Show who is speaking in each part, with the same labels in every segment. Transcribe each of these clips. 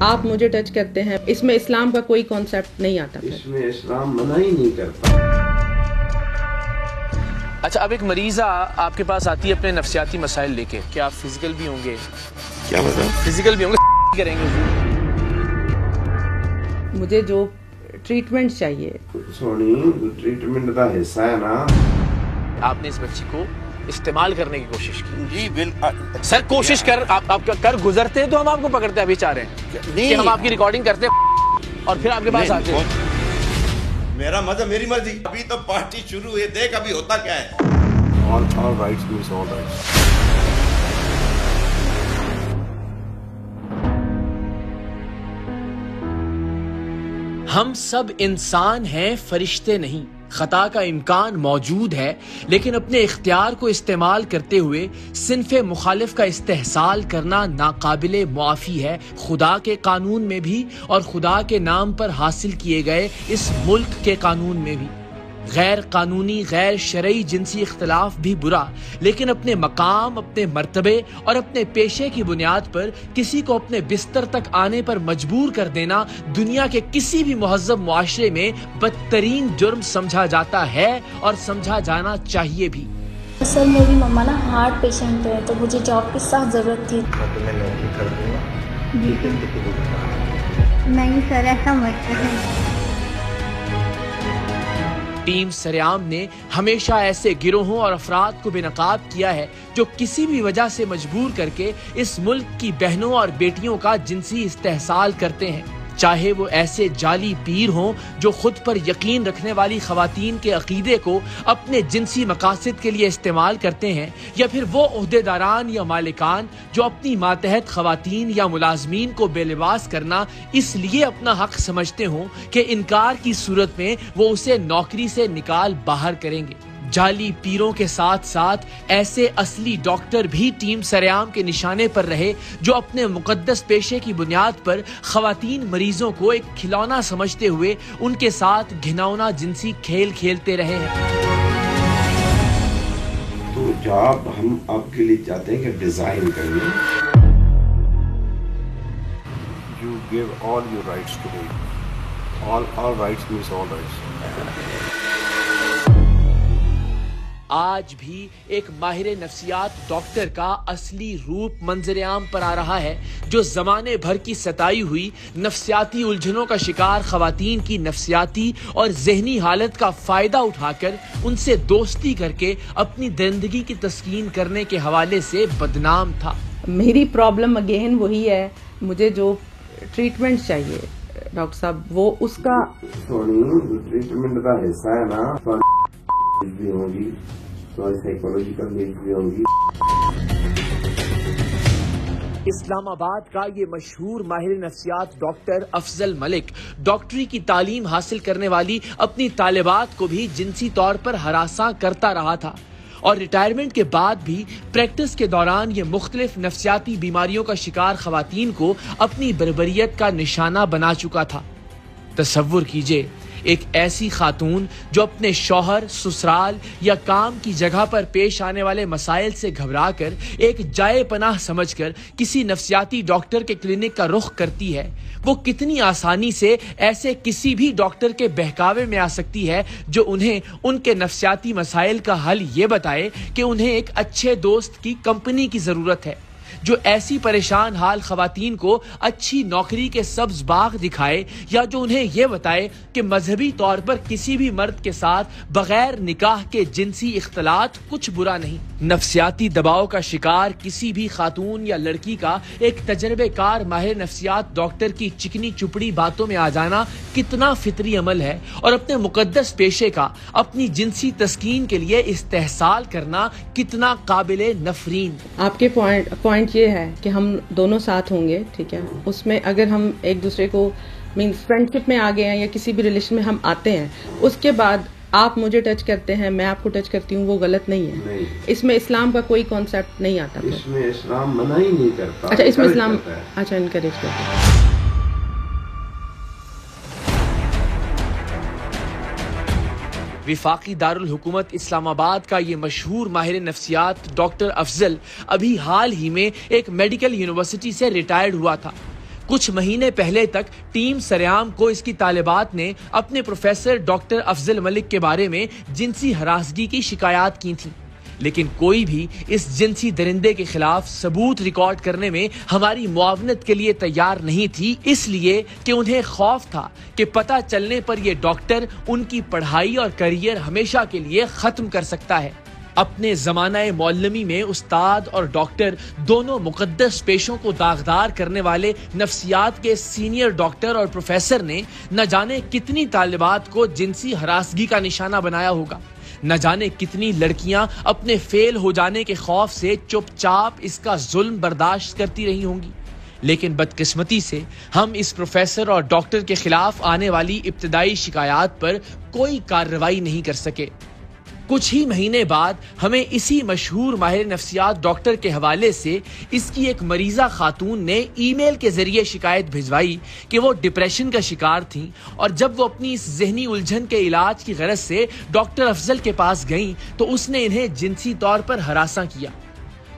Speaker 1: आप मुझे टच करते हैं, इसमें इस्लाम का कोई कॉन्सेप्ट नहीं आता।
Speaker 2: इसमें इस्लाम मना ही नहीं करता।
Speaker 3: अच्छा, अब एक मरीजा आपके पास आती है अपने नफ्सियाती मसाइल लेके, क्या आप फिजिकल भी होंगे?
Speaker 2: क्या मतलब?
Speaker 3: फिजिकल भी होंगे, करेंगे?
Speaker 1: मुझे जो ट्रीटमेंट चाहिए,
Speaker 2: सोनी ट्रीटमेंट का हिस्सा है ना।
Speaker 3: आपने इस बच्ची को इस्तेमाल करने की कोशिश की?
Speaker 4: जी बिल्कुल
Speaker 3: सर, कोशिश कर आप कर गुजरते हैं तो हम आपको पकड़ते हैं। अभी चाह रहे हैं कि हम आपकी रिकॉर्डिंग करते हैं और फिर आपके पास आते हैं।
Speaker 4: मेरा मजा मेरी मर्जी। अभी तो पार्टी शुरू हुई, देख अभी होता क्या है।
Speaker 2: All rights means all rights.
Speaker 3: हम सब इंसान हैं, फरिश्ते नहीं। खता का इम्कान मौजूद है, लेकिन अपने इख्तियार को इस्तेमाल करते हुए सिन्फ़े मुखालिफ का इस्तेहसाल करना नाकाबिले मुआफ़ी है, खुदा के कानून में भी और खुदा के नाम पर हासिल किए गए इस मुल्क के कानून में भी। गैर कानूनी गैर शरई जिनसी इख्तिलाफ भी बुरा, लेकिन अपने मकाम, अपने मर्तबे और अपने पेशे की बुनियाद पर किसी को अपने बिस्तर तक आने पर मजबूर कर देना दुनिया के किसी भी मुहज़्ज़ब मुआशरे में बदतरीन जुर्म समझा जाता है और समझा जाना चाहिए भी।
Speaker 5: सर, मेरी मम्मा ना हार्ट पेशेंट है, तो मुझे जॉब की सख्त ज़रूरत थी।
Speaker 4: मैं नौकरी कर दूंगा।
Speaker 5: नहीं सर, ऐसा मत करें।
Speaker 3: टीम सरेआम ने हमेशा ऐसे गिरोहों और अफराद को बेनकाब किया है जो किसी भी वजह से मजबूर करके इस मुल्क की बहनों और बेटियों का जिनसी इस्तेहसाल करते हैं, चाहे वो ऐसे जाली पीर हों जो खुद पर यकीन रखने वाली खवातीन के अकीदे को अपने जिनसी मकासद के लिए इस्तेमाल करते हैं, या फिर वो ओहदेदारान या मालिकान जो अपनी मातहत खवातीन या मुलाजमीन को बेलिबास करना इसलिए अपना हक समझते हों कि इनकार की सूरत में वो उसे नौकरी से निकाल बाहर करेंगे। जाली पीरों के साथ साथ ऐसे असली डॉक्टर भी टीम सरेआम के निशाने पर रहे जो अपने मुकद्दस पेशे की बुनियाद पर खवातीन मरीजों को एक खिलौना समझते हुए उनके साथ घिनौना जिनसी खेल खेलते रहे हैं।
Speaker 2: तो जॉब हम आपके लिए चाहते हैं कि डिजाइन करिए।
Speaker 6: You give all your rights to me. All rights means all rights.
Speaker 3: आज भी एक माहिर नफ्सियात डॉक्टर का असली रूप मंजर-ए-आम पर आ रहा है, जो जमाने भर की सताई हुई नफ्सियाती उलझनों का शिकार खवातीन की नफ्सियाती और जहनी हालत का फायदा उठाकर उनसे दोस्ती करके अपनी जिंदगी की तस्कीन करने के हवाले से बदनाम था।
Speaker 1: मेरी प्रॉब्लम अगेन वही है, मुझे जो ट्रीटमेंट चाहिए डॉक्टर साहब, वो उसका
Speaker 2: ट्रीटमेंट का हिस्सा है ना। भी होगी तो साइकोलॉजिकल नीड्स भी होंगी।
Speaker 3: इस्लामाबाद का ये मशहूर माहिर नफ्सियात डॉक्टर अफजल मलिक डॉक्टरी की तालीम हासिल करने वाली अपनी तालिबात को भी जिनसी तौर पर हरासा करता रहा था और रिटायरमेंट के बाद भी प्रैक्टिस के दौरान ये मुख्तलिफ नफ्सियाती बीमारियों का शिकार खवातीन को अपनी बर्बरियत का निशाना बना चुका था। तसव्वुर कीजिए, एक ऐसी खातून जो अपने शौहर, ससुराल या काम की जगह पर पेश आने वाले मसाइल से घबराकर एक जाए पनाह समझकर किसी नफ्सियाती डॉक्टर के क्लिनिक का रुख करती है, वो कितनी आसानी से ऐसे किसी भी डॉक्टर के बहकावे में आ सकती है जो उन्हें उनके नफ्सियाती मसाइल का हल ये बताए कि उन्हें एक अच्छे दोस्त की कंपनी की जरूरत है, जो ऐसी परेशान हाल खवातीन को अच्छी नौकरी के सब्ज बाग दिखाए, या जो उन्हें यह बताए कि मजहबी तौर पर किसी भी मर्द के साथ बगैर निकाह के जिनसी इख्तलात कुछ बुरा नहीं। नफ्सियाती दबाव का शिकार किसी भी खातून या लड़की का एक तजर्बेकार माहिर नफ्सियात डॉक्टर की चिकनी चुपड़ी बातों में आ जाना कितना फितरी अमल है, और अपने मुकद्दस पेशे का अपनी जिनसी तस्कीन के लिए इस्तेहसाल करना कितना काबिले नफरीन।
Speaker 1: आपके पॉइंट ये है कि हम दोनों साथ होंगे, ठीक है, उसमें अगर हम एक दूसरे को मीन्स फ्रेंडशिप में आ गए हैं या किसी भी रिलेशन में हम आते हैं, उसके बाद आप मुझे टच करते हैं, मैं आपको टच करती हूँ, वो गलत नहीं है।
Speaker 2: नहीं।
Speaker 1: इसमें इस्लाम का कोई कॉन्सेप्ट नहीं आता।
Speaker 2: इसमें इस्लाम मना ही नहीं करता।
Speaker 1: अच्छा, इसमें इस्लाम अच्छा इनकरेज करता है।
Speaker 3: विफाकी दारुल हुकूमत इस्लामाबाद का ये मशहूर माहिर नफ्सियात डॉक्टर अफजल अभी हाल ही में एक मेडिकल यूनिवर्सिटी से रिटायर्ड हुआ था। कुछ महीने पहले तक टीम सरेआम को इसकी तालिबात ने अपने प्रोफेसर डॉक्टर अफजल मलिक के बारे में जिनसी हरासगी की शिकायत की थी, लेकिन कोई भी इस जिनसी दरिंदे के खिलाफ सबूत रिकॉर्ड करने में हमारी मुआवनत के लिए तैयार नहीं थी, इसलिए कि उन्हें खौफ था कि पता चलने पर यह डॉक्टर उनकी पढ़ाई और करियर हमेशा के लिए खत्म कर सकता है। अपने ज़माना-ए मौलमी में उस्ताद और डॉक्टर दोनों मुकद्दस पेशों को दागदार करने वाले नफ्सियात के सीनियर डॉक्टर और प्रोफेसर ने न जाने कितनी तालिबात को जिनसी हरासगी का निशाना बनाया होगा, न जाने कितनी लड़कियां अपने फेल हो जाने के खौफ से चुपचाप इसका जुल्म बर्दाश्त करती रही होंगी। लेकिन बदकिस्मती से हम इस प्रोफेसर और डॉक्टर के खिलाफ आने वाली इब्तिदाई शिकायत पर कोई कार्रवाई नहीं कर सके। कुछ ही महीने बाद हमें इसी मशहूर माहिर नफ्सियात डॉक्टर के हवाले से इसकी एक मरीजा खातून ने ईमेल के जरिए शिकायत भिजवाई कि वो डिप्रेशन का शिकार थीं और जब वो अपनी इस जहनी उलझन के इलाज की गरज से डॉक्टर अफजल के पास गईं तो उसने इन्हें जिनसी तौर पर हरासा किया।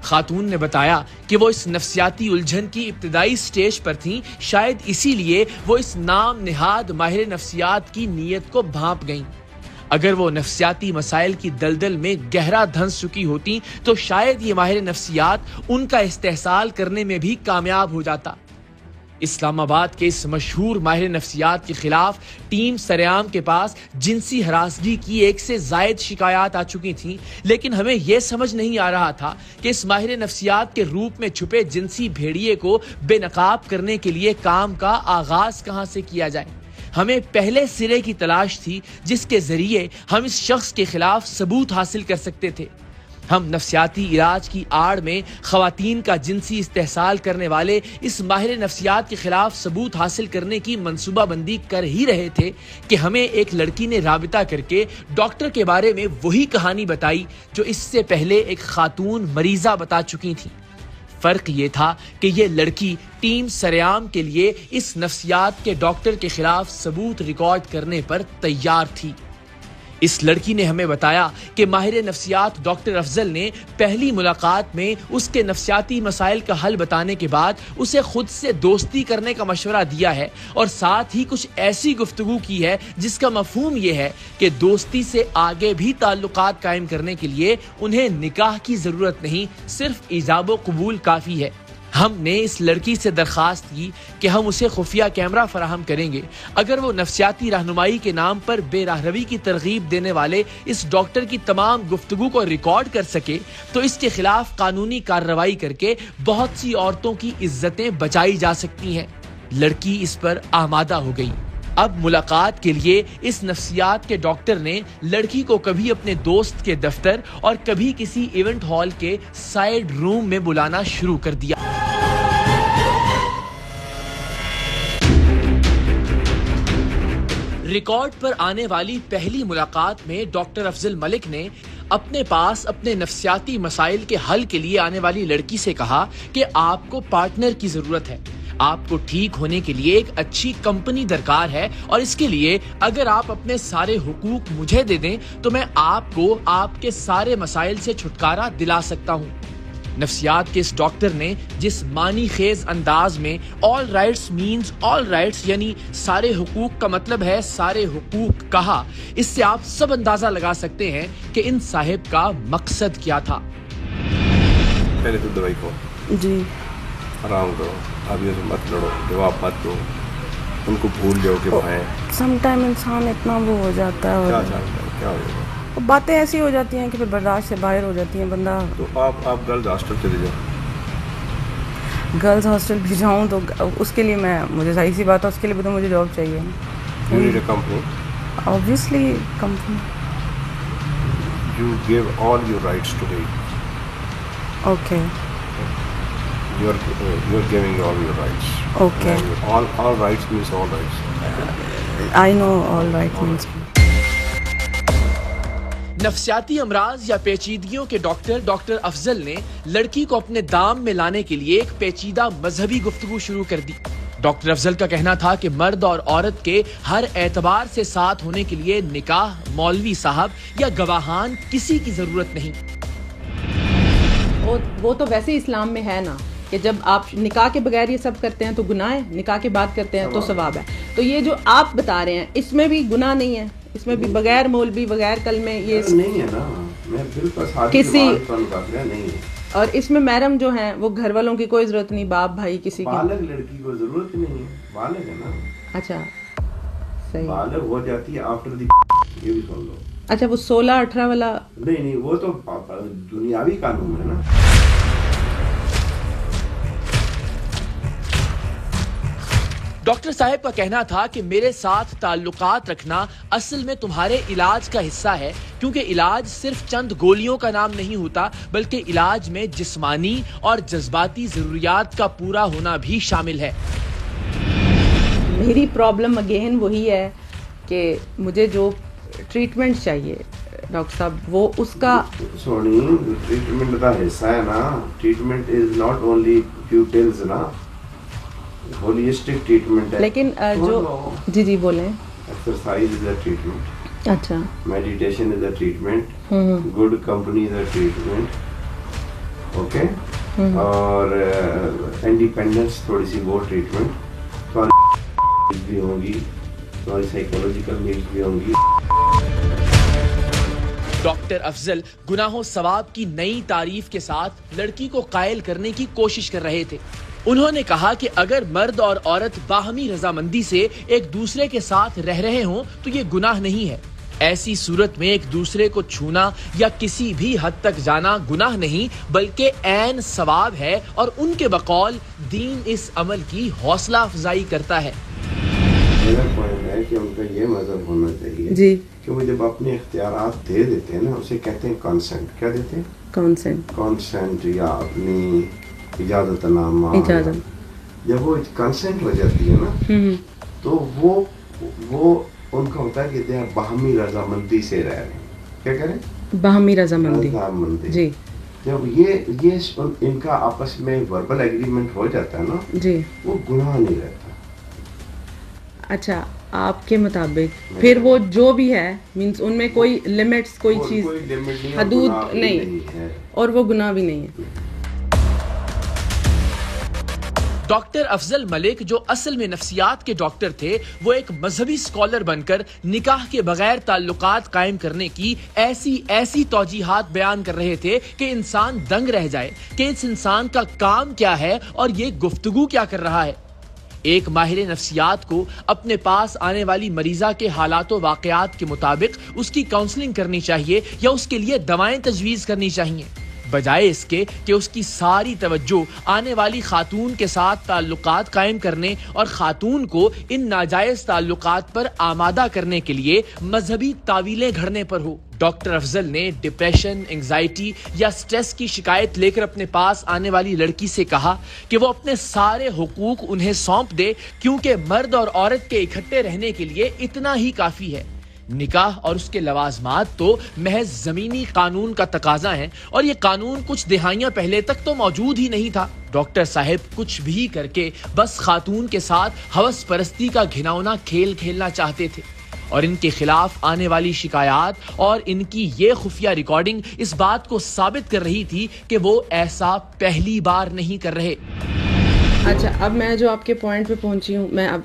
Speaker 3: खातून ने बताया कि वो इस नफ्सियाती उलझन की इब्तिदाई स्टेज पर थीं, शायद इसीलिए वो इस नाम निहाद माहिर नफ्सियात की नीयत को भांप गईं। अगर वो नफ्सियाती मसाइल की दलदल में गहरा धंस चुकी होती तो शायद ये माहिर नफ्सियात उनका इस्तेहसाल करने में भी कामयाब हो जाता। इस्लामाबाद के इस मशहूर माहिर नफ्सियात के खिलाफ टीम सरेआम के पास जिनसी हरासगी की 1 से ज़ायद शिकायत आ चुकी थी, लेकिन हमें यह समझ नहीं आ रहा था कि इस माहिर नफ्सियात के रूप में छुपे जिनसी भेड़िए को बेनकाब करने के लिए काम का आगाज कहां से किया जाए। हमें पहले सिरे की तलाश थी जिसके जरिए हम इस शख्स के खिलाफ सबूत हासिल कर सकते थे। हम नफ्सियाती इलाज की आड़ में खवातीन का जिनसी इस्तेहसाल करने वाले इस माहिर नफ्सियात के खिलाफ सबूत हासिल करने की मंसूबाबंदी कर ही रहे थे कि हमें एक लड़की ने राबिता करके डॉक्टर के बारे में वही कहानी बताई जो इससे पहले एक खातून मरीजा बता चुकी थी। फर्क ये था कि ये लड़की टीम सरेआम के लिए इस नफ्सियात के डॉक्टर के खिलाफ सबूत रिकॉर्ड करने पर तैयार थी। इस लड़की ने हमें बताया कि माहिर नफ्सियात डॉक्टर अफजल ने पहली मुलाकात में उसके नफ्सियाती मसाइल का हल बताने के बाद उसे खुद से दोस्ती करने का मशवरा दिया है और साथ ही कुछ ऐसी गुफ्तगू की है जिसका मफहूम ये है कि दोस्ती से आगे भी ताल्लुकात कायम करने के लिए उन्हें निकाह की जरूरत नहीं, सिर्फ इजाब व कबूल काफी है। हमने इस लड़की से दरखास्त की कि हम उसे खुफिया कैमरा फराहम करेंगे। अगर वो नफ्सियाती रहनुमाई के नाम पर बेराहरवी की तरगीब देने वाले इस डॉक्टर की तमाम गुफ्तगू को रिकॉर्ड कर सके तो इसके खिलाफ कानूनी कार्रवाई करके बहुत सी औरतों की इज्जतें बचाई जा सकती हैं। लड़की इस पर आमादा हो गई। अब मुलाकात के लिए इस नफ्सियात के डॉक्टर ने लड़की को कभी अपने दोस्त के दफ्तर और कभी किसी इवेंट हॉल के साइड रूम में बुलाना शुरू कर दिया। रिकॉर्ड पर आने वाली पहली मुलाकात में डॉक्टर अफजल मलिक ने अपने पास अपने नफ्सियाती मसाइल के हल के लिए आने वाली लड़की से कहा कि आपको पार्टनर की जरूरत है, आपको ठीक होने के लिए एक अच्छी कंपनी दरकार है और इसके लिए अगर आप अपने सारे हुकूक मुझे दे दें तो मैं आपको आपके सारे मसाइल से छुटकारा दिला सकता हूँ। नफ्सियात के इस डॉक्टर ने जिस मानी खेज अंदाज में all rights means all rights यानी सारे हुकूक का मतलब है सारे हुकूक कहा, इससे आप सब अंदाजा लगा सकते हैं कि इन साहिब का मकसद क्या था।
Speaker 6: पहले तो दवाई को
Speaker 1: जी
Speaker 6: आराम करो, अब ये मत लड़ो, जवाब मत दो, उनको भूल जाओ कि वो हैं।
Speaker 1: समटाइम इंसान इतना वो हो जाता है
Speaker 6: क्या चाहता है, क्या होगा?
Speaker 1: बातें ऐसी हो जाती हैं कि फिर बर्दाश्त से बाहर हो जाती हैं बंदा।
Speaker 6: तो आप गर्ल्स हॉस्टल चले जाओ।
Speaker 1: गर्ल्स हॉस्टल भी जाऊँ तो उसके लिए मुझे सही सी बात है, उसके लिए भी तो मुझे जॉब चाहिए।
Speaker 6: You need a company.
Speaker 1: Obviously company.
Speaker 6: You give all your rights today.
Speaker 1: Okay.
Speaker 6: You're giving all your rights.
Speaker 1: Okay.
Speaker 6: All rights means all rights.
Speaker 1: I know all right means.
Speaker 3: नफ्सियाती अमराज या पेचीदगियों के डॉक्टर अफजल ने लड़की को अपने दाम में लाने के लिए एक पेचीदा मजहबी गुफ्तगू शुरू कर दी। डॉक्टर अफजल का कहना था कि मर्द और औरत के हर एतबार से साथ होने के लिए निकाह, मौलवी साहब या गवाहान किसी की जरूरत नहीं।
Speaker 1: वो तो वैसे इस्लाम में है ना कि जब आप निकाह के बगैर ये सब करते हैं तो गुनाह है, निकाह के बाद करते हैं तो सवाब है। तो ये जो आप बता रहे हैं इसमें भी गुनाह नहीं है, इसमें भी बगैर मौलवी बगैर कलमे ये
Speaker 2: नहीं है ना, मैं बिल्कुल
Speaker 1: किसी
Speaker 2: नहीं है।
Speaker 1: और इसमें मैडम जो है वो घर वालों की कोई जरूरत नहीं, बाप भाई किसी की,
Speaker 2: बालग लड़की को जरूरत नहीं है, बालग है ना।
Speaker 1: अच्छा सही,
Speaker 2: बालग हो जाती है आफ्टर दी, ये भी सुन लो।
Speaker 1: अच्छा वो 16-18 वाला
Speaker 2: नहीं वो तो दुनियावी कानून है ना।
Speaker 3: डॉक्टर साहब का कहना था कि मेरे साथ ताल्लुकात रखना असल में तुम्हारे इलाज का हिस्सा है, क्योंकि इलाज सिर्फ चंद गोलियों का नाम नहीं होता, बल्कि इलाज में जिस्मानी और जज्बाती जरूरियात का पूरा होना भी शामिल है।
Speaker 1: मेरी प्रॉब्लम अगेन वही है कि मुझे जो ट्रीटमेंट चाहिए डॉक्टर साहब वो उसका
Speaker 2: सोनी ट्रीटमेंट का हिस्सा है ना। Treatment is not only few pills ना, होलिस्टिक ट्रीटमेंट है।
Speaker 1: लेकिन जो जी बोलें,
Speaker 2: एक्सरसाइज इज अ ट्रीटमेंट,
Speaker 1: अच्छा
Speaker 2: meditation is a treatment, good company is a treatment, okay, और इंडिपेंडेंस थोड़ी सी वो ट्रीटमेंट, थोड़ी भी होंगी, थोड़ी साइकोलॉजिकल नीड्स भी होंगी।
Speaker 3: डॉक्टर अफजल गुनाहों सवाब की नई तारीफ के साथ लड़की को कायल करने की कोशिश कर रहे थे। उन्होंने कहा कि अगर मर्द और औरत बाहमी रजामंदी से एक दूसरे के साथ रह रहे हों तो ये गुनाह नहीं है। ऐसी सूरत में एक दूसरे को छूना या किसी भी हद तक जाना गुनाह नहीं बल्कि ऐन सवाब है, और उनके बकौल दीन इस अमल की हौसला अफजाई करता है।
Speaker 2: मेरा पॉइंट है कि उनका ये मजहब होना चाहिए
Speaker 1: जी
Speaker 2: कि वो जब अपने इख्तियारात दे देते हैं ना, उसे कहते हैं कंसेंट। क्या देते हैं? कंसेंट या अपनी इजाजतनामा।
Speaker 1: इजाजत
Speaker 2: जब वो कंसेंट हो जाती है ना तो वो उनका होता है कि दे बाहमी रजामंदी से रह रहे हैं। क्या करें? बाहमी रजामंदी जी। जब ये इनका आपस में वर्बल एग्रीमेंट हो जाता है ना जी, वो गुनाह नहीं रहता।
Speaker 1: अच्छा आपके मुताबिक फिर वो जो भी है मींस उनमें कोई लिमिट्स, कोई चीज हदूद नहीं है और वो गुनाह भी नहीं है।
Speaker 3: डॉक्टर अफजल मलिक जो असल में नफ्सियात के डॉक्टर थे, वो एक मजहबी स्कॉलर बनकर निकाह के बगैर ताल्लुकात कायम करने की ऐसी तौजीहात बयान कर रहे थे कि इंसान दंग रह जाए कि इस इंसान का काम क्या है और ये गुफ्तगू क्या कर रहा है। एक माहिर नफ्सियात को अपने पास आने वाली मरीजा के हालात व वाकयात के मुताबिक उसकी काउंसलिंग करनी चाहिए या उसके लिए दवाएं तजवीज़ करनी चाहिए, बजाय इसके कि उसकी सारी तवज्जो आने वाली खातून के साथ ताल्लुकात कायम करने और खातून को इन नाजायज ताल्लुकात पर आमादा करने के लिए मजहबी तावीलें घड़ने पर हो। डॉक्टर अफजल ने डिप्रेशन, एंजाइटी या स्ट्रेस की शिकायत लेकर अपने पास आने वाली लड़की से कहा कि वो अपने सारे हुकूक उन्हें सौंप दे, क्योंकि मर्द और औरत के इकट्ठे रहने के लिए इतना ही काफी है। निकाह और उसके लवाजमात तो महज जमीनी कानून का तकाजा है, और ये कानून कुछ दिहाइयां पहले तक तो मौजूद ही नहीं था। डॉक्टर साहब कुछ भी करके बस खातून के साथ हवस परस्ती का घिनौना खेल खेलना चाहते थे, और इनके खिलाफ आने वाली शिकायत और इनकी ये खुफिया रिकॉर्डिंग इस बात को साबित कर रही थी कि वो ऐसा पहली बार नहीं कर रहे।
Speaker 1: अच्छा अब मैं जो आपके पॉइंट पे पहुंची हूँ, मैं अब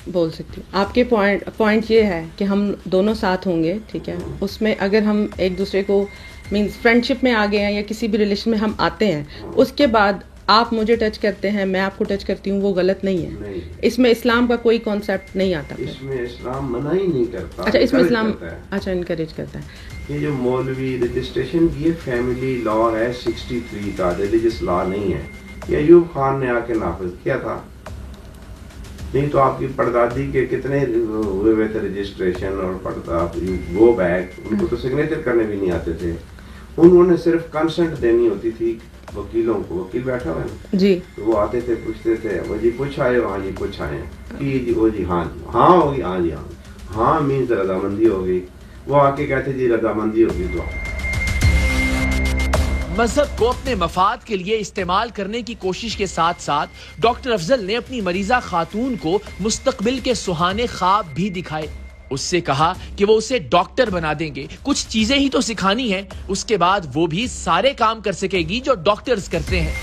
Speaker 1: बोल सकती हूँ। आपके पॉइंट ये है कि हम दोनों साथ होंगे, ठीक है, उसमें अगर हम एक दूसरे को मींस फ्रेंडशिप में आ गए हैं या किसी भी रिलेशन में हम आते हैं, उसके बाद आप मुझे टच करते हैं, मैं आपको टच करती हूँ, वो गलत नहीं है। नहीं। इसमें इस्लाम का कोई कॉन्सेप्ट नहीं आता।
Speaker 2: इसमें इस्लाम मना ही नहीं करता।
Speaker 1: अच्छा इसमें इस्लाम अच्छा इनकरेज करता है।
Speaker 2: ये जो मौलवी रजिस्ट्रेशन ये फैमिली लॉ है 63 का, रिलीजियस लॉ नहीं है। ये अयूब खान ने आके नाफिज किया था, नहीं तो आपकी परदादी के कितने हुए थे रजिस्ट्रेशन और गो बैक, उनको तो सिग्नेचर करने भी नहीं आते थे। उन्होंने सिर्फ कंसेंट देनी होती थी वकीलों को। वकील बैठा हुआ है जी, तो वो आते थे, पूछते थे वो जी कुछ आए, वहाँ जी कुछ आए जी, वो जी हाँ होगी, हाँ जी हाँ मीन्स रजामंदी होगी। वो आके कहते जी रजामंदी होगी। तो
Speaker 3: मजहब को अपने मफाद के लिए इस्तेमाल करने की कोशिश के साथ साथ डॉक्टर अफजल ने अपनी मरीजा खातून को मुस्तकबिल के सुहाने ख्वाब भी दिखाए। उससे कहा कि वो उसे डॉक्टर बना देंगे, कुछ चीजें ही तो सिखानी है, उसके बाद वो भी सारे काम कर सकेगी जो डॉक्टर्स करते हैं।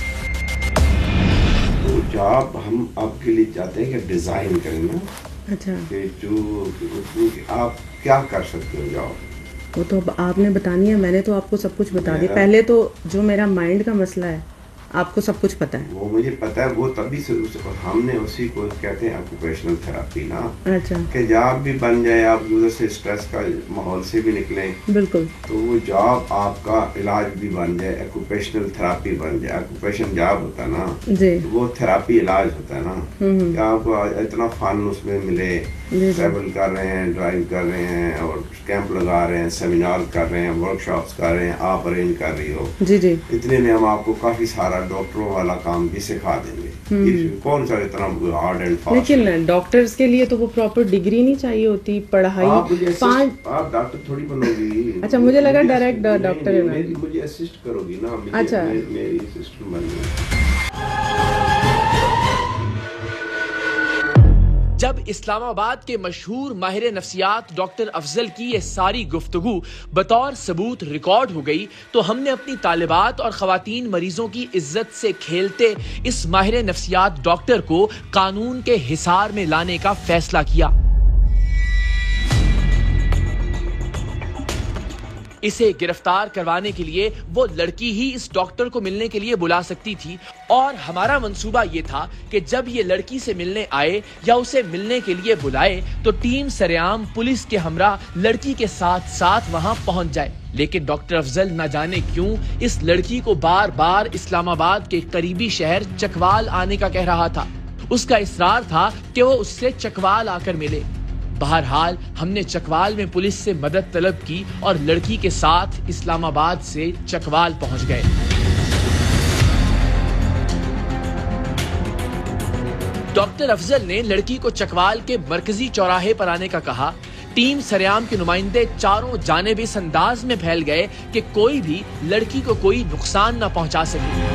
Speaker 2: जॉब हम आपके लिए चाहते हैं कि डिजाइन करें ना।
Speaker 1: अच्छा,
Speaker 2: कि जो आप क्या कर सकते हो जॉब,
Speaker 1: वो तो अब आपने बतानी है। मैंने तो आपको सब कुछ बता दिया। पहले तो जो मेरा माइंड का मसला है आपको सब कुछ पता है।
Speaker 2: वो मुझे पता है, वो तभी से हमने उसी को कहते हैं ऑक्यूपेशनल थेरेपी ना।
Speaker 1: अच्छा,
Speaker 2: कि जॉब भी बन जाए, आप उधर से स्ट्रेस का माहौल से भी निकलें,
Speaker 1: बिल्कुल,
Speaker 2: तो वो जॉब आपका इलाज भी बन जाए, ऑक्यूपेशनल थेरेपी बन जाए। ऑक्यूपेशन जॉब होता है ना
Speaker 1: जी,
Speaker 2: तो वो थेरेपी इलाज होता है ना। कि आपको इतना फन उसमें मिले, ट्रैवल कर रहे हैं, ड्राइव कर रहे हैं और कैंप लगा रहे हैं, सेमिनार कर रहे हैं, वर्कशॉप्स कर रहे हैं, आप अरेंज कर रही हो
Speaker 1: जी जी।
Speaker 2: इतने में हम आपको काफी सारा डॉक्टरों वाला काम भी सिखा देंगे। ये कौन सा इतना हार्ड एंड फास्ट।
Speaker 1: लेकिन डॉक्टर्स के लिए तो वो प्रॉपर डिग्री नहीं चाहिए होती, पढ़ाई।
Speaker 2: आप डॉक्टर थोड़ी बनोगी।
Speaker 1: अच्छा, मुझे लगा डायरेक्ट डॉक्टर है।
Speaker 2: मुझे असिस्ट करोगी ना।
Speaker 1: अच्छा,
Speaker 2: मेरी असिस्टेंट बन गई।
Speaker 3: जब इस्लामाबाद के मशहूर माहिर नफ्सियात डॉक्टर अफजल की ये सारी गुफ्तगू बतौर सबूत रिकॉर्ड हो गई, तो हमने अपनी तालिबात और खवातीन मरीजों की इज्जत से खेलते इस माहिर नफ्सियात डॉक्टर को कानून के हिसार में लाने का फैसला किया। इसे गिरफ्तार करवाने के लिए वो लड़की ही इस डॉक्टर को मिलने के लिए बुला सकती थी, और हमारा मंसूबा ये था कि जब ये लड़की से मिलने आए या उसे मिलने के लिए बुलाए तो टीम सरेआम पुलिस के हमरा लड़की के साथ साथ वहां पहुंच जाए। लेकिन डॉक्टर अफजल न जाने क्यों इस लड़की को बार बार इस्लामाबाद के करीबी शहर चकवाल आने का कह रहा था। उसका इसरार था कि वो उससे चकवाल आकर मिले। बहरहाल हमने चकवाल में पुलिस से मदद तलब की और लड़की के साथ इस्लामाबाद से चकवाल पहुंच गए। डॉक्टर अफजल ने लड़की को चकवाल के मरकजी चौराहे पर आने का कहा। टीम सरेआम के नुमाइंदे चारों जानिब इस अंदाज में फैल गए कि कोई भी लड़की को कोई नुकसान न पहुंचा सके।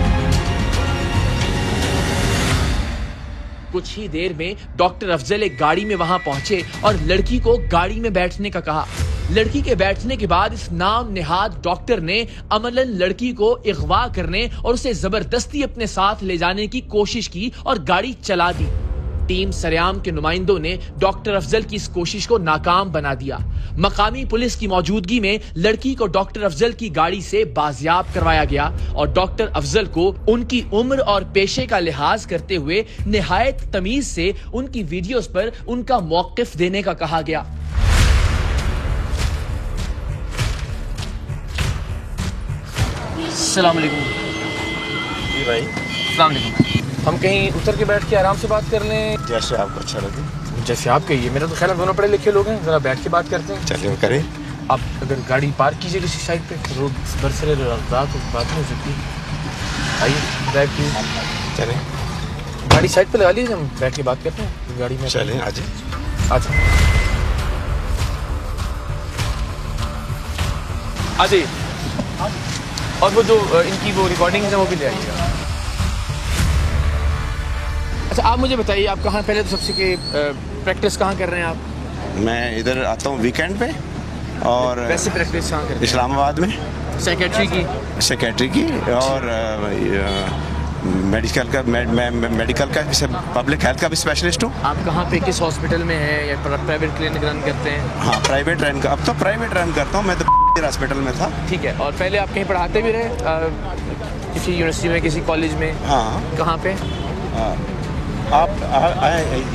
Speaker 3: कुछ ही देर में डॉक्टर अफजल एक गाड़ी में वहां पहुंचे और लड़की को गाड़ी में बैठने का कहा। लड़की के बैठने के बाद इस नाम नेहाद डॉक्टर ने अमलन लड़की को अगवा करने और उसे जबरदस्ती अपने साथ ले जाने की कोशिश की और गाड़ी चला दी। टीम सरेआम के नुमाइंदों ने डॉक्टर अफजल की इस कोशिश को नाकाम बना दिया। मकामी पुलिस की मौजूदगी में लड़की को डॉक्टर अफजल की गाड़ी से बाजियाब करवाया गया और डॉक्टर अफजल को उनकी उम्र और पेशे का लिहाज करते हुए निहायत तमीज से उनकी वीडियोस पर उनका मौकिफ देने का कहा गया। अस्सलाम वालेकुम।
Speaker 6: जी भाई।
Speaker 3: अस्सलाम वालेकुम। हम कहीं उतर के बैठ के आराम से बात कर लें,
Speaker 6: जैसे आपको अच्छा लगे।
Speaker 3: जैसे आप कहिए। मेरा तो ख्याल है दोनों पढ़े लिखे लोग हैं, जरा बैठ के बात करते हैं।
Speaker 6: चलिए करें।
Speaker 3: आप अगर गाड़ी पार्क कीजिए किसी साइड पे, रोड बरसरे रात हो, बात नहीं हो सकती। आइए ड्राइव कीजिए।
Speaker 6: चलें।
Speaker 3: गाड़ी साइड पे लगा लीजिए, हम बैठ के बात करते हैं गाड़ी में।
Speaker 6: चलें। आ जाइए।
Speaker 3: आ जाइए। और वो जो इनकी वो रिकॉर्डिंग है वो भी ले आइएगा। अच्छा, आप मुझे बताइए, आप कहाँ पहले तो सबसे के प्रैक्टिस कहाँ कर रहे हैं आप?
Speaker 4: मैं इधर आता हूँ वीकेंड पे। और
Speaker 3: वैसे प्रैक्टिस कहाँ करते हैं?
Speaker 4: इस्लामाबाद में
Speaker 3: सेक्रेटरी की
Speaker 4: और मेडिकल का पब्लिक हेल्थ का भी स्पेशलिस्ट हूँ।
Speaker 3: आप कहाँ पे किस हॉस्पिटल में हैं या प्राइवेट क्लिनिक रन करते हैं?
Speaker 4: हाँ, प्राइवेट रन अब तो प्राइवेट रन करता हूँ मैं तो हॉस्पिटल में था।
Speaker 3: ठीक है। और पहले आप कहीं पढ़ाते भी रहे, किसी यूनिवर्सिटी में, किसी कॉलेज में?
Speaker 4: हाँ।
Speaker 3: कहाँ पे?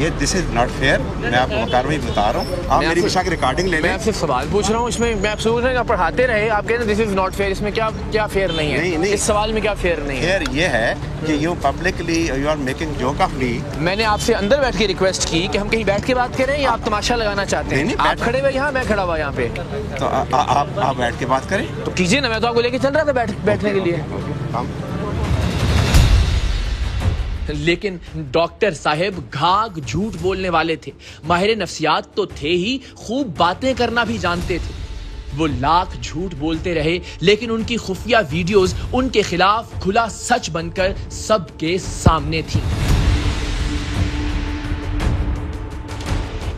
Speaker 4: ये दिस इज नॉट फेयर। मैं आपको कार्रवाई बता रहा हूँ, आप मेरी विषय की रिकॉर्डिंग ले लें।
Speaker 3: मैं आपसे सवाल पूछ रहा हूँ, इसमें मैं आपसे पूछ रहा हूँ आप पढ़ाते रहे, आप कह रहे हैं दिस इज नॉट फेयर, इसमें क्या फेयर नहीं है?
Speaker 4: नहीं,
Speaker 3: इस सवाल में क्या फेयर नहीं है?
Speaker 4: फेयर ये है कि you publicly you are making joke of me.
Speaker 3: मैंने आपसे अंदर बैठ के रिक्वेस्ट की कि हम कहीं बैठ के बात करें या आप तमाशा लगाना चाहते हैं? आप खड़े हुए यहाँ, मैं खड़ा हुआ यहाँ पे,
Speaker 4: तो आप बैठ के बात करें
Speaker 3: तो कीजिए ना। मैं तो आपको लेके चल रहा था बैठने के लिए। लेकिन डॉक्टर साहब घाघ झूठ बोलने वाले थे। माहिर नफ्सियात तो थे ही, खूब बातें करना भी जानते थे। वो लाख झूठ बोलते रहे, लेकिन उनकी खुफिया वीडियोस उनके खिलाफ खुला सच बनकर सबके सामने थी।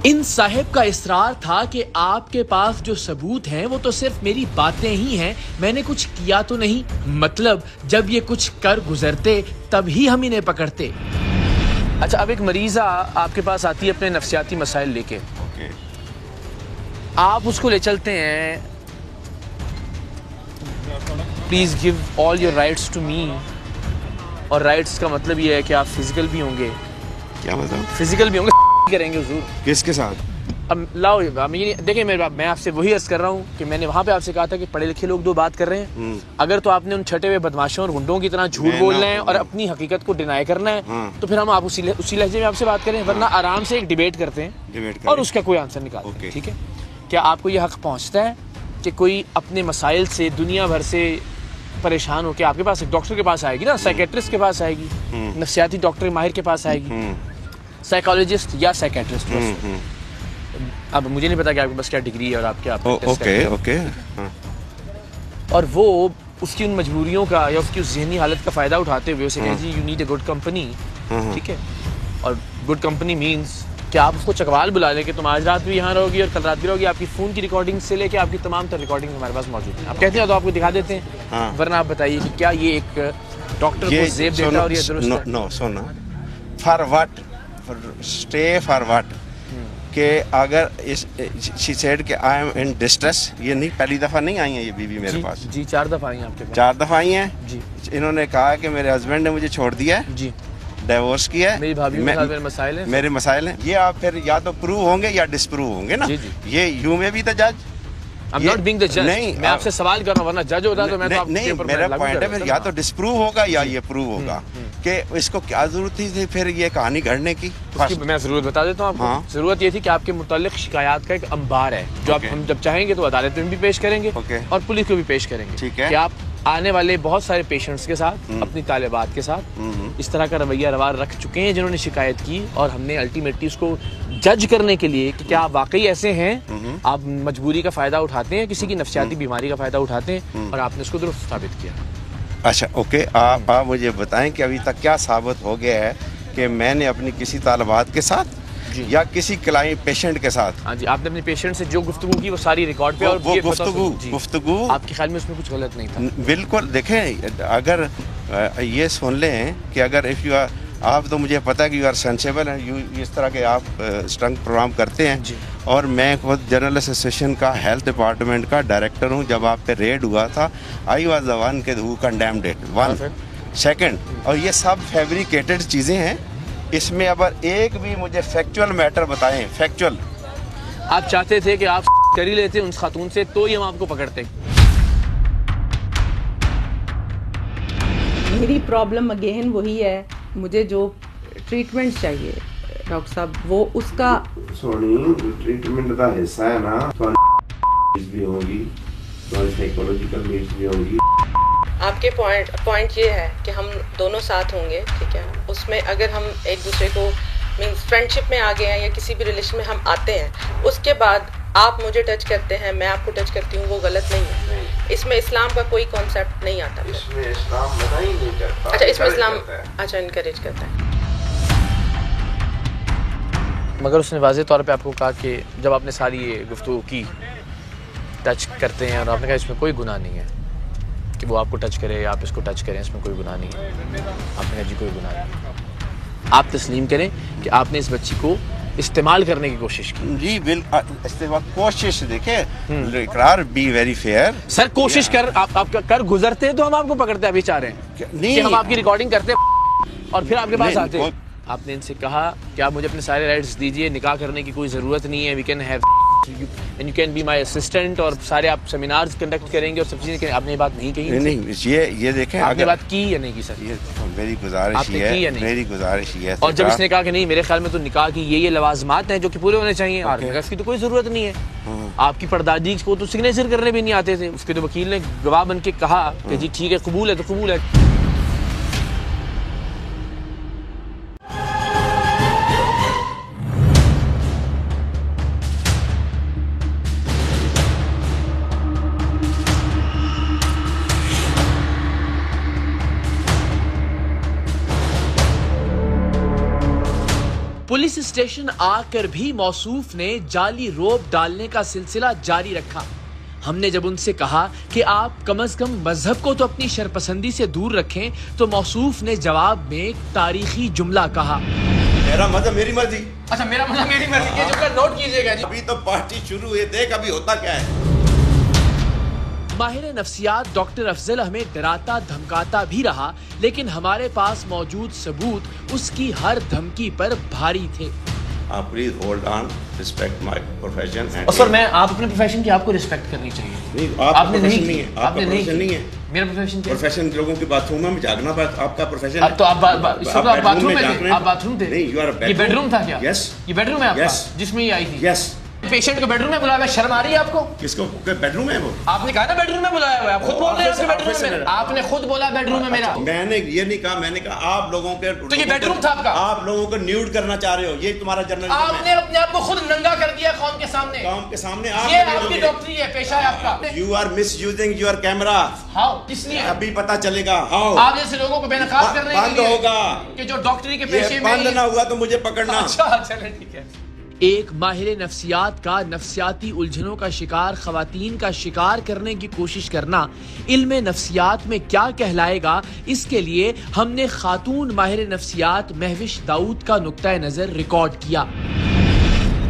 Speaker 3: इन साहिब का इसरार था कि आपके पास जो सबूत हैं वो तो सिर्फ मेरी बातें ही हैं, मैंने कुछ किया तो नहीं। मतलब जब ये कुछ कर गुजरते तब ही हम इन्हें पकड़ते। अच्छा, अब एक मरीज़ा आपके पास आती है अपने नफ्सियाती मसाइल लेके, आप उसको ले चलते हैं, please give all your rights to me, और राइट्स का मतलब ये है कि आप फिजिकल भी होंगे।
Speaker 2: क्या मतलब?
Speaker 3: फिजिकल भी होंगे करेंगे हुजूर।
Speaker 2: किसके साथ?
Speaker 3: अब लाओ, देखिए मैं आपसे वही अर्ज कर रहा हूँ कि मैंने वहाँ पे आपसे कहा था कि पढ़े लिखे लोग दो बात कर रहे हैं, अगर तो आपने उन छटे हुए बदमाशों और गुंडों की तरह झूठ बोलना है और अपनी हकीकत को डिनाई करना है, तो फिर हम आप उसी लहजे में आपसे बात करें, वरना आराम से एक डिबेट करते हैं और उसका कोई आंसर निकालते हैं। ठीक है? क्या आपको ये हक पहुँचता है कि कोई अपने मसाइल से दुनिया भर से परेशान होकर आपके पास एक डॉक्टर के पास आएगी ना, साइकेट्रिस्ट के पास आएगी, नफ्सियाती डॉक्टर माहिर के पास आएगी, साइकोलॉजिस्ट या साइकेट्रिस्ट। अब मुझे नहीं पता कि आपके पास क्या डिग्री है और आप क्या
Speaker 2: ओके।
Speaker 3: और वो उसकी उन मजबूरियों का या उसकी उस ज़हनी हालत का फ़ायदा उठाते हुए उसे कहें जी you need a good company. ठीक है? और गुड कंपनी मीन्स कि आप उसको चकवाल बुला लें कि तुम आज रात भी यहाँ रहोगी और कल रात भी रहोगी, आपकी फ़ोन की रिकॉर्डिंग से लेके आपकी तमाम तर रिकॉर्डिंग हमारे पास मौजूद है। आप कहते हैं तो आपको दिखा देते हैं, वरना आप बताइए कि क्या ये एक डॉक्टर को ज़ेब देता और ये दुरुस्त है?
Speaker 2: नो सुनो, for what, stay for what, कि अगर शी सेड कि आई एम इन डिस्ट्रेस, ये नहीं पहली दफ़ा नहीं आई है ये बीवी मेरे पास
Speaker 3: जी, 4 दफ़ा आई हैं आपके पास।
Speaker 2: 4 दफ़ा आई हैं
Speaker 3: जी।
Speaker 2: इन्होंने कहा कि मेरे हस्बैंड ने मुझे छोड़ दिया है
Speaker 3: जी,
Speaker 2: डिवोर्स किया है,
Speaker 3: मेरी भाभी के साथ मेरे मसाइल हैं,
Speaker 2: मेरे मसाइल हैं। ये आप फिर या तो प्रूव होंगे या डिसप्रूव होंगे ना।
Speaker 3: जी जी।
Speaker 2: ये यू में भी तो जज,
Speaker 3: I'm not being the judge।
Speaker 2: नहीं,
Speaker 3: मैं आपसे सवाल कर रहा हूँ, वरना जज होता तो मैं तो
Speaker 2: नहीं, मेरा पॉइंट है फिर या तो डिसप्रूव होगा या ये प्रूव होगा कि इसको क्या जरूरत थी फिर ये कहानी गढ़ने की।
Speaker 3: मैं जरूरत बता देता हूँ आपको।
Speaker 2: हाँ।
Speaker 3: जरूरत ये थी कि आपके मुतालिक शिकायत का एक अंबार है जो आप हम जब चाहेंगे तो अदालत में भी पेश करेंगे और पुलिस को भी पेश करेंगे।
Speaker 2: ठीक है?
Speaker 3: कि आप आने वाले बहुत सारे पेशेंट्स के साथ, अपनी तालिबात के साथ इस तरह का रवैया रवार रख चुके हैं जिन्होंने शिकायत की, और हमने अल्टीमेटली उसको जज करने के लिए कि क्या आप वाकई ऐसे हैं, आप मजबूरी का फ़ायदा उठाते हैं, किसी की नफ्सियाती बीमारी का फ़ायदा उठाते हैं, और आपने उसको दुरुस्त साबित किया।
Speaker 2: अच्छा ओके, आप मुझे बताएं कि अभी तक क्या साबित हो गया है कि मैंने अपनी किसी तालिबात के साथ या किसी क्लाइंट पेशेंट के साथ।
Speaker 3: हाँ जी, आपने अपने पेशेंट से जो गुफ्तगू की वो सारी रिकॉर्ड पे, और
Speaker 2: वो गुफ्तगू
Speaker 3: आपके ख्याल में उसमें कुछ गलत नहीं था?
Speaker 2: बिल्कुल। देखें, अगर ये सुन लें कि अगर इफ़ यू आर, आप तो मुझे पता है कि यू आर सेंसेबल हैं, यू इस तरह के आप स्ट्रंग प्रोग्राम करते हैं जी। और मैं खुद जनरल एसोसिएशन का हेल्थ डिपार्टमेंट का डायरेक्टर हूँ। जब आप पे रेड हुआ था, आई वाज द वन के who condemned it, one second. और ये सब फैब्रिकेटेड चीज़ें हैं, इसमें अगर एक भी मुझे फैक्चुअल मैटर बताएं, फैक्चुअल।
Speaker 3: आप चाहते थे कि आप कर ही लेते उस खातून से तो ही हम आपको पकड़ते।
Speaker 1: मेरी प्रॉब्लम अगेन वही है, मुझे जो ट्रीटमेंट चाहिए डॉक्टर साहब वो उसका
Speaker 2: सोनी ट्रीटमेंट का हिस्सा है ना, भी होगी, साइकोलॉजिकल नीड्स भी होंगी।
Speaker 1: आपके पॉइंट ये है कि हम दोनों साथ होंगे, ठीक है, उसमें अगर हम एक दूसरे को मीन्स फ्रेंडशिप में आ गए हैं या किसी भी रिलेशन में हम आते हैं, उसके बाद आप मुझे टच करते हैं, मैं आपको टच करती हूँ, वो गलत नहीं है। इसमें इस्लाम का कोई कॉन्सेप्ट नहीं आता।
Speaker 2: इसमें इस्लाम मना ही नहीं करता।
Speaker 1: अच्छा, इसमें इस्लाम अच्छा इनकरेज करता है।
Speaker 3: मगर उसने वाज़ेह तौर पे आपको कहा कि जब आपने सारी ये गुफ्तगू की, टच करते हैं, और आपने कहा इसमें कोई गुनाह नहीं है कि वो आपको टच करे या आप इसको टच करें, इसमें कोई गुनाह नहीं है। आपने कहा जी कोई गुनाह नहीं। आप तस्लीम करें कि आपने इस बच्ची को इस्तेमाल करने की कोशिश की। जी
Speaker 2: बिल्कुल, कोशिश देखें, इकरार बी वेरी फेयर।
Speaker 3: सर कोशिश कर आप कर गुजरते तो हम आपको पकड़ते अभी चाह रहे हैं नहीं, कि हम आपकी रिकॉर्डिंग करते और फिर आपके पास आते। आपने इनसे कहा कि आप मुझे अपने सारे राइट्स दीजिए, निकाह करने की कोई ज़रूरत नहीं है, we can have and you can be my assistant, और सारे आप सेमिनार्स कंडक्ट करेंगे और सब चीज़ें। आपने ये बात नहीं कही?
Speaker 2: नहीं, ये देखें,
Speaker 3: आपने बात की या नहीं की? सर
Speaker 2: ये मेरी गुजारिश है, मेरी गुजारिश है।
Speaker 3: और जब इसने कहा कि नहीं मेरे ख्याल में तो निकाह की ये लवाजमात हैं जो कि पूरे होने चाहिए, और इसकी तो कोई ज़रूरत नहीं है। आपकी परदादी को तो सिग्नेचर करने भी नहीं आते थे, उसके तो वकील ने गवाह बन के कहा कि जी ठीक है, कबूल है तो कबूल है। पुलिस स्टेशन आकर भी मौसूफ ने जाली रोब डालने का सिलसिला जारी रखा। हमने जब उनसे कहा कि आप कम से कम मजहब को तो अपनी शरपसंदी से दूर रखें, तो मौसूफ ने जवाब में एक तारीखी जुमला कहा।
Speaker 4: मेरा मजहब मेरी मर्जी।
Speaker 3: अच्छा, मेरा मजहब मेरी मर्जी, ये जो नोट कीजिएगा जी।
Speaker 4: अभी तो पार्टी शुरू हुई, देख अभी होता क्या है।
Speaker 3: माहिर नफ्सियात डॉक्टर अफजल हमें डराता धमकाता भी रहा, लेकिन हमारे पास मौजूद सबूत उसकी हर धमकी पर भारी थे।
Speaker 4: आप please hold on, respect my profession.
Speaker 3: और सर, मैं आप अपने प्रोफेशन की आपको रिस्पेक्ट करनी चाहिए।
Speaker 4: नहीं, आपने नहीं है, आपका प्रोफेशन नहीं है।
Speaker 3: मेरा प्रोफेशन क्या है?
Speaker 4: प्रोफेशन लोगों के बाथरूम में जागना आपका प्रोफेशन है।
Speaker 3: अब तो आप बाथरूम में थे, आप बाथरूम थे।
Speaker 4: नहीं,
Speaker 3: ये बेडरूम था क्या?
Speaker 4: यस,
Speaker 3: ये बेडरूम है आपका, जिसमें ये आई थी।
Speaker 4: यस।
Speaker 3: पेशेंट को बेडरूम में बुलाया, शर्म आ रही है आपको?
Speaker 4: किसको बेडरूम है वो?
Speaker 3: आपने कहा ना बेडरूम में बुलाया हुआ है, आप खुद बोल रहे हैं बेडरूम में। आपने खुद बोला बेडरूम में मेरा।
Speaker 4: मैंने ये नहीं कहा, मैंने कहा आप लोगों के,
Speaker 3: तो ये बेडरूम था आपका?
Speaker 4: आप लोगों को न्यूड करना चाह रहे हो, ये तुम्हारा जर्नलिज्म है।
Speaker 3: आपने अपने आप को खुद नंगा कर दिया कौम के सामने।
Speaker 4: कौम के सामने
Speaker 3: ये आपकी डॉक्टरी है, पेशा है आपका।
Speaker 4: You are misusing your camera.
Speaker 3: How? इसलिए
Speaker 4: अभी पता चलेगा हाउ।
Speaker 3: आप जैसे लोगों को बेनकाब करने के लिए
Speaker 4: होगा
Speaker 3: कि जो डॉक्टरी के पेशे में
Speaker 4: बंद ना हुआ तो मुझे पकड़ना।
Speaker 3: अच्छा, चले ठीक है। एक माहिर नफ्सियात का नफ्सियाती उलझनों का शिकार खवातीन का शिकार करने की कोशिश करना इल्म नफ्सियात में क्या कहलाएगा, इसके लिए हमने खातून माहिर नफ्सियात महविश दाऊद का नुक्ता नजर रिकॉर्ड किया।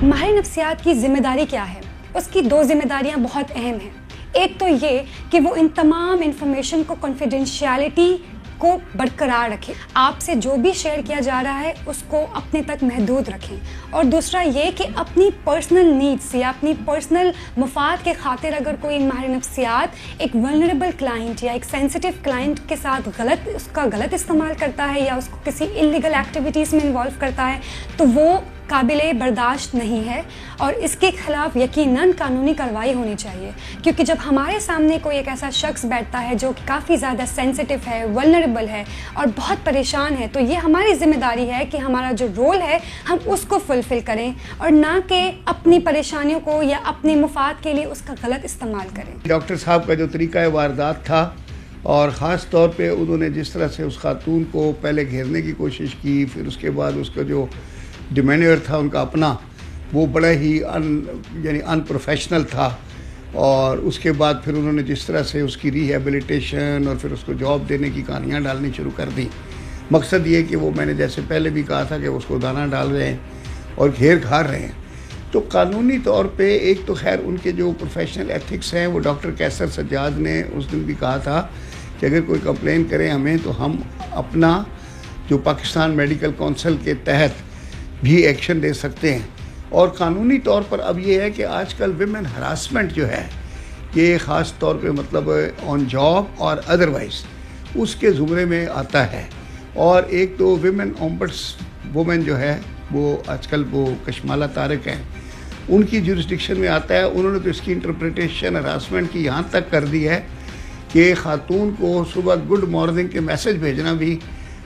Speaker 7: माहिर नफ्सियात की जिम्मेदारी क्या है? उसकी दो जिम्मेदारियां बहुत अहम हैं। एक तो ये कि वो इन तमाम इंफॉर्मेशन को कॉन्फिडेंशियलिटी को बरकरार रखें, आपसे जो भी शेयर किया जा रहा है उसको अपने तक महदूद रखें। और दूसरा ये कि अपनी पर्सनल नीड्स या अपनी पर्सनल मुफाद के खातिर अगर कोई माहिर नफ्सियात एक वल्नरेबल क्लाइंट या एक सेंसिटिव क्लाइंट के साथ उसका गलत इस्तेमाल करता है या उसको किसी इल्लीगल एक्टिविटीज़ में इन्वॉल्व करता है तो वो काबिले बर्दाश्त नहीं है और इसके खिलाफ यकीनन कानूनी कार्रवाई होनी चाहिए। क्योंकि जब हमारे सामने कोई एक ऐसा शख्स बैठता है जो काफ़ी ज़्यादा सेंसिटिव है, वल्नरेबल है और बहुत परेशान है, तो ये हमारी जिम्मेदारी है कि हमारा जो रोल है हम उसको फुलफिल करें और ना कि अपनी परेशानियों को या अपने मुफाद के लिए उसका गलत इस्तेमाल करें।
Speaker 6: डॉक्टर साहब का जो तरीका वारदात था और ख़ास तौर पे उन्होंने जिस तरह से उस खातून को पहले घेरने की कोशिश की, फिर उसके बाद उसका जो डिमेन्योर था उनका अपना, वो बड़ा ही यानी अनप्रोफेशनल था। और उसके बाद फिर उन्होंने जिस तरह से उसकी रिहेबिलिटेशन और फिर उसको जॉब देने की कहानियाँ डालनी शुरू कर दी। मकसद ये कि वो, मैंने जैसे पहले भी कहा था, कि उसको दाना डाल रहे हैं और घेर घार रहे हैं। तो कानूनी तौर पे एक तो खैर उनके जो प्रोफेशनल एथिक्स हैं, वो डॉक्टर कैसर सज्जाद ने उस दिन भी कहा था कि अगर कोई कंप्लेन करे हमें तो हम अपना जो पाकिस्तान मेडिकल काउंसिल के तहत भी एक्शन ले सकते हैं। और कानूनी तौर पर अब ये है कि आजकल विमेन हरासमेंट जो है ये ख़ास तौर पे मतलब ऑन जॉब और अदरवाइज़ उसके ज़ुमरे में आता है। और एक तो विमेन ओम्बड्सवुमन जो है वो आजकल वो कशमाला तारिक हैं, उनकी जुरिस्डिक्शन में आता है। उन्होंने तो इसकी इंटरप्रिटेशन हरासमेंट की यहाँ तक कर दी है कि खातून को सुबह गुड मॉर्निंग के मैसेज भेजना भी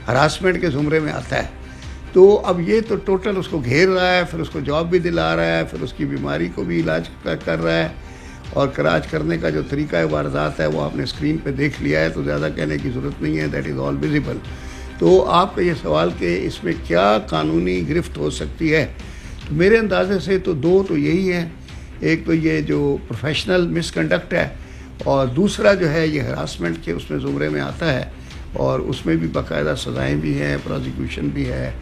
Speaker 6: हरासमेंट के ज़ुमरे में आता है। तो अब ये तो टोटल उसको घेर रहा है, फिर उसको जॉब भी दिला रहा है, फिर उसकी बीमारी को भी इलाज कर रहा है। और कराज करने का जो तरीका वारदात है वो आपने स्क्रीन पे देख लिया है, तो ज़्यादा कहने की ज़रूरत नहीं है, दैट इज़ ऑल विजिबल। तो आपका ये सवाल कि इसमें क्या कानूनी गिरफ्त हो सकती है, तो मेरे अंदाजे से तो दो तो यही हैं। एक तो ये जो प्रोफेशनल मिसकंडक्ट है और दूसरा जो है ये हरासमेंट के उसमें ज़ुमरे में आता है और उसमें भी बाकायदा सज़ाएँ भी हैं, प्रोसिक्यूशन भी है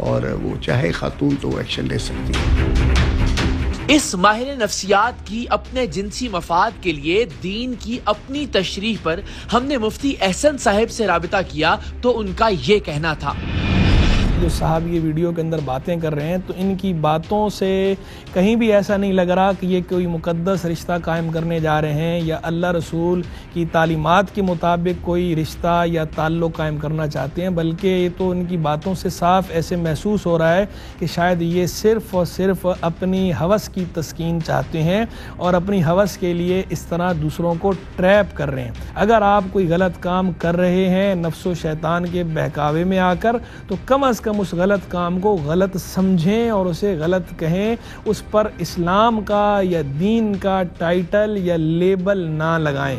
Speaker 6: और वो चाहे खातून तो एक्शन ले सकती है।
Speaker 3: इस माहिर नफ्सियात की अपने जिनसी मफाद के लिए दीन की अपनी तशरीह पर हमने मुफ्ती एहसन साहब से राबिता किया तो उनका ये कहना था।
Speaker 8: जो साहब ये वीडियो के अंदर बातें कर रहे हैं तो इनकी बातों से कहीं भी ऐसा नहीं लग रहा कि ये कोई मुकद्दस रिश्ता कायम करने जा रहे हैं या अल्लाह रसूल की तालीमात के मुताबिक कोई रिश्ता या ताल्लुक़ कायम करना चाहते हैं, बल्कि ये तो इनकी बातों से साफ ऐसे महसूस हो रहा है कि शायद ये सिर्फ़ और सिर्फ अपनी हवस की तस्कीन चाहते हैं और अपनी हवस के लिए इस तरह दूसरों को ट्रैप कर रहे हैं। अगर आप कोई गलत काम कर रहे हैं नफ्सो शैतान के बहकावे में आकर, तो कम अज़ कम उस गलत काम को गलत समझें और उसे गलत कहें, उस पर इस्लाम का या दीन का टाइटल या लेबल ना लगाएं।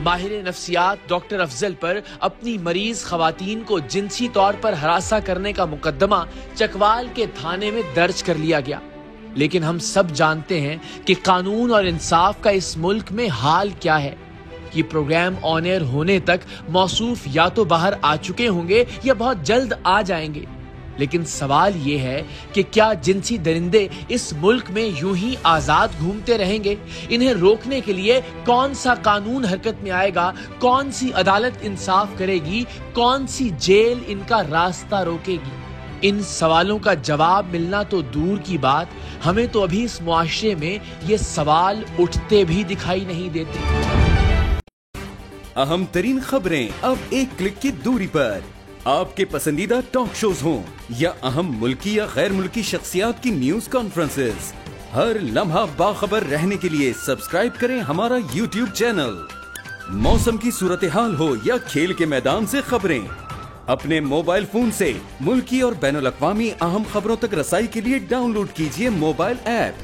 Speaker 3: माहिर नफ्सियात डॉक्टर अफजल पर अपनी मरीज खवातीन को जिनसी तौर पर हरासा करने का मुकदमा चकवाल के थाने में दर्ज कर लिया गया, लेकिन हम सब जानते हैं कि कानून और इंसाफ का इस मुल्क में हाल क्या है। कि प्रोग्राम ऑन एयर होने तक मौसूफ या तो बाहर आ चुके होंगे या बहुत जल्द आ जाएंगे। लेकिन सवाल ये है कि क्या जिनसी दरिंदे इस मुल्क में यूं ही आजाद घूमते रहेंगे? इन्हें रोकने के लिए कौन सा कानून हरकत में आएगा? कौन सी अदालत इंसाफ करेगी? कौन सी जेल इनका रास्ता रोकेगी? इन सवालों का जवाब मिलना तो दूर की बात, हमें तो अभी इस मुआशरे में ये सवाल उठते भी दिखाई नहीं देते।
Speaker 9: अहम तरीन खबरें अब एक क्लिक की दूरी पर। आपके पसंदीदा टॉक शोज हों या अहम मुल्की या गैर मुल्की शख्सियात की न्यूज कॉन्फ्रेंसेस, हर लम्हा बाखबर रहने के लिए सब्सक्राइब करें हमारा YouTube चैनल। मौसम की सूरत हाल हो या खेल के मैदान से खबरें, अपने मोबाइल फोन से मुल्की और बैनुल-अक़वामी अहम खबरों तक रसाई के लिए डाउनलोड कीजिए मोबाइल ऐप।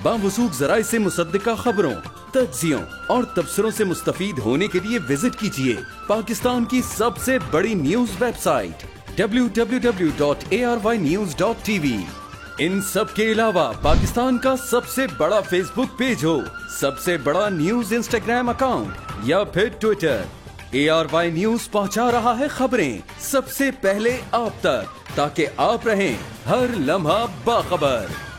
Speaker 9: बावसूख ज़राए से मुसद्दिका खबरों, तज्ज़ियों और तबसरों से मुस्तफीद होने के लिए विजिट कीजिए पाकिस्तान की सबसे बड़ी न्यूज वेबसाइट www.arYnews.tv। इन सब के अलावा पाकिस्तान का सबसे बड़ा फेसबुक पेज हो, सबसे बड़ा न्यूज इंस्टाग्राम अकाउंट या फिर ट्विटर, ARY न्यूज पहुंचा रहा है खबरें सबसे पहले आप तक, ताकि आप रहें हर लम्हा बाखबर।